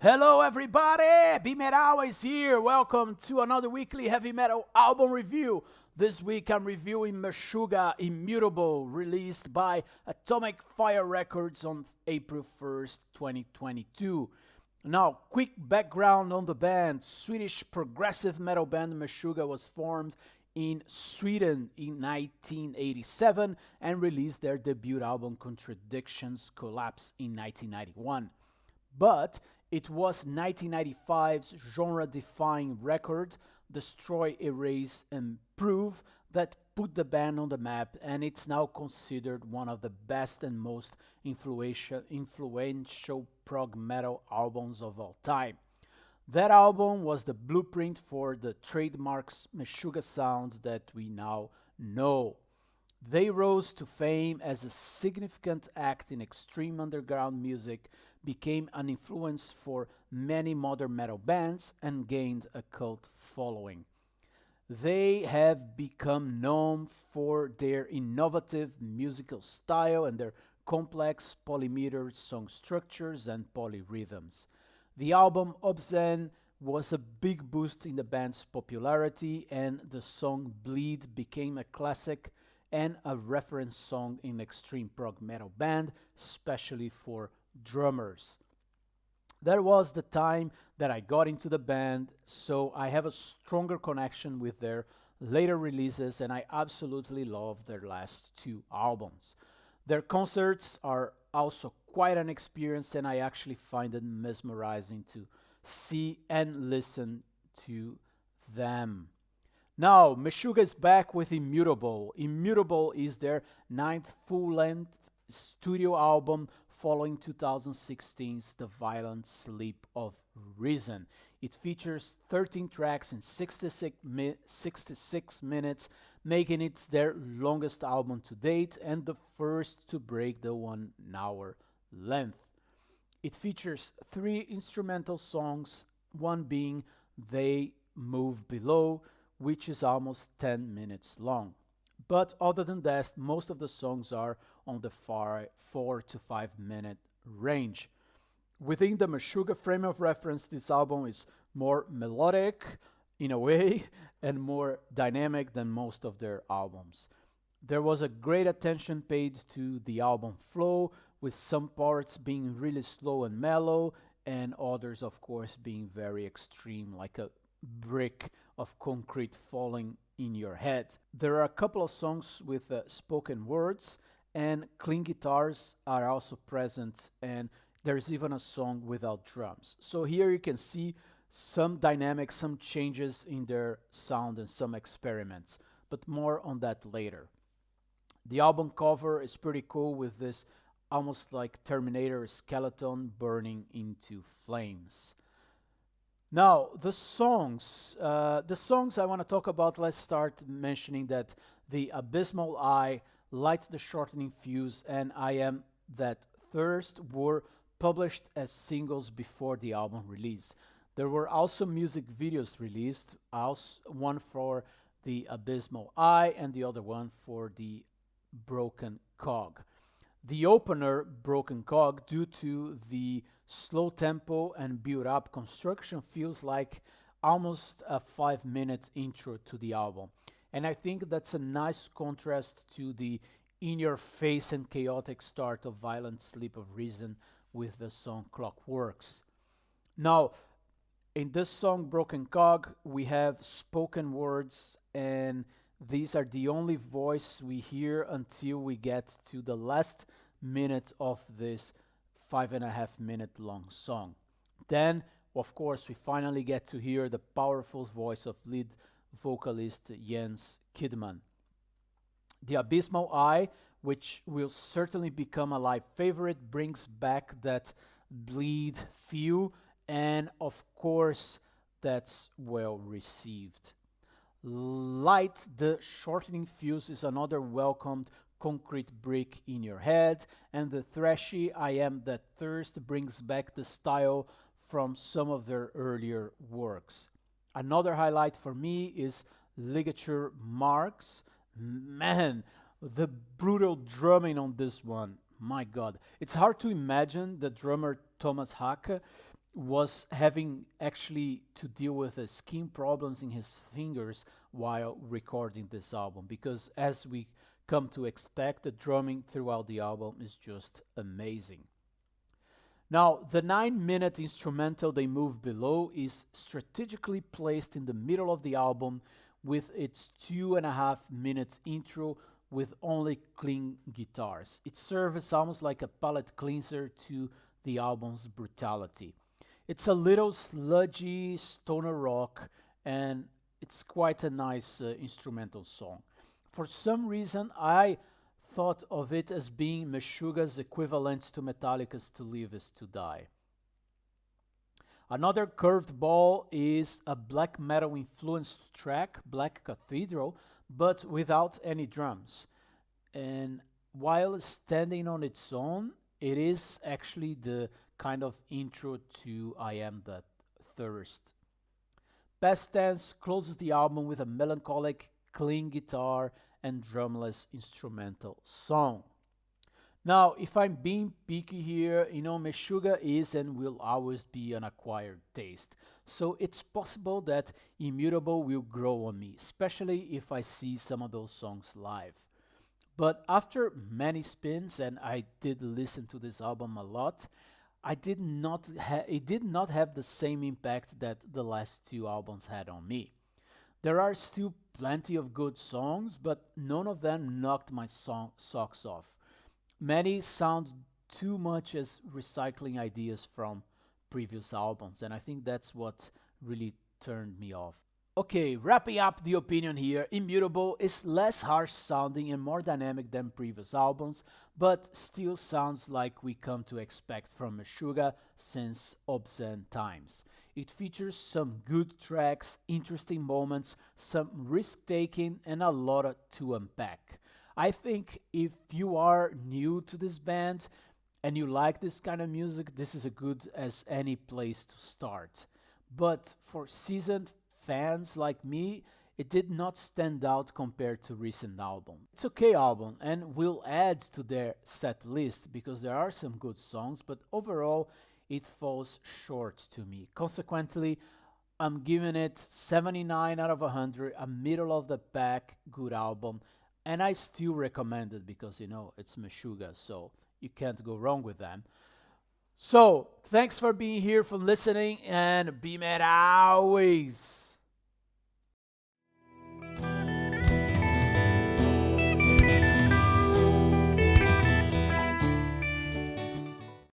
Hello everybody, BeMetalways here. Welcome to another weekly heavy metal album review. This week I'm reviewing MESHUGGAH Immutable, released by Atomic Fire Records on April 1st, 2022. Now, quick background on the band. Swedish progressive metal band MESHUGGAH was formed in Sweden in 1987 and released their debut album Contradictions Collapse in 1991. But it was 1995's genre-defying record, Destroy, Erase, and Prove, that put the band on the map, and it's now considered one of the best and most influential prog metal albums of all time. That album was the blueprint for the trademarks MESHUGGAH sound that we now know. They rose to fame as a significant act in extreme underground music, became an influence for many modern metal bands, and gained a cult following. They have become known for their innovative musical style and their complex polymeter song structures and polyrhythms. The album Obscene was a big boost in the band's popularity, and the song Bleed became a classic and a reference song in extreme prog metal band, especially for drummers. That was the time that I got into the band, so I have a stronger connection with their later releases, and I absolutely love their last two albums. Their concerts are also quite an experience, and I actually find it mesmerizing to see and listen to them. Now, MESHUGGAH is back with Immutable. Immutable is their ninth full-length studio album following 2016's The Violent Sleep of Reason. It features 13 tracks in 66 minutes, making it their longest album to date and the first to break the 1 hour length. It features 3 instrumental songs, one being They Move Below, which is almost 10 minutes long. But other than that, most of the songs are on the 4 to 5 minute range. Within the MESHUGGAH frame of reference, this album is more melodic in a way and more dynamic than most of their albums. There was a great attention paid to the album flow, with some parts being really slow and mellow, and others, of course, being very extreme, like a brick of concrete falling in your head. There are a couple of songs with spoken words, and clean guitars are also present, and there's even a song without drums. So here you can see some dynamics, some changes in their sound and some experiments, but more on that later. The album cover is pretty cool with this almost like Terminator skeleton burning into flames. Now, the songs I want to talk about, let's start mentioning that The Abysmal Eye, Light the Shortening Fuse, and I Am That Thirst were published as singles before the album release. There were also music videos released, one for The Abysmal Eye and the other one for The Broken Cog. The opener, Broken Cog, due to the slow tempo and build-up construction, feels like almost a 5-minute intro to the album. And I think that's a nice contrast to the in-your-face and chaotic start of Violent Sleep of Reason with the song Clockworks. Now, in this song, Broken Cog, we have spoken words, and these are the only voice we hear until we get to the last minute of this 5.5-minute long song. Then, of course, we finally get to hear the powerful voice of lead vocalist Jens Kidman. The Abysmal Eye, which will certainly become a live favorite, brings back that bleed feel, and of course, that's well received. Light the Shortening Fuse is another welcomed concrete brick in your head, and the thrashy I Am That Thirst brings back the style from some of their earlier works. Another highlight for me is Ligature Marks. Man, the brutal drumming on this one, my god. It's hard to imagine the drummer Thomas Hake was having actually to deal with skin problems in his fingers while recording this album, because as we come to expect, the drumming throughout the album is just amazing. Now, the 9-minute instrumental They Move Below is strategically placed in the middle of the album with its 2.5 minutes intro with only clean guitars. It serves almost like a palate cleanser to the album's brutality. It's a little sludgy stoner rock, and it's quite a nice instrumental song. For some reason, I thought of it as being Meshuggah's equivalent to Metallica's To Live Is To Die. Another curved ball is a black metal influenced track, Black Cathedral, but without any drums. And while standing on its own, it is actually the kind of intro to I Am That Thirst. Past Tense closes the album with a melancholic, clean guitar and drumless instrumental song. Now, if I'm being picky here, Meshuggah is and will always be an acquired taste. So it's possible that Immutable will grow on me, especially if I see some of those songs live. But after many spins, and I did listen to this album a lot, it did not have the same impact that the last two albums had on me. There are still plenty of good songs, but none of them knocked my socks off. Many sound too much as recycling ideas from previous albums, and I think that's what really turned me off. Okay, wrapping up the opinion here, Immutable is less harsh sounding and more dynamic than previous albums, but still sounds like we come to expect from Meshuggah since Obscene Times. It features some good tracks, interesting moments, some risk taking, and a lot to unpack. I think if you are new to this band and you like this kind of music, this is as good as any place to start. But for seasoned fans like me, it did not stand out compared to recent albums. It's okay album and will add to their set list because there are some good songs, but overall it falls short to me. Consequently, I'm giving it 79 out of 100, a middle of the pack good album, and I still recommend it because it's Meshuggah, so you can't go wrong with them. So, thanks for being here, for listening, and be mad always.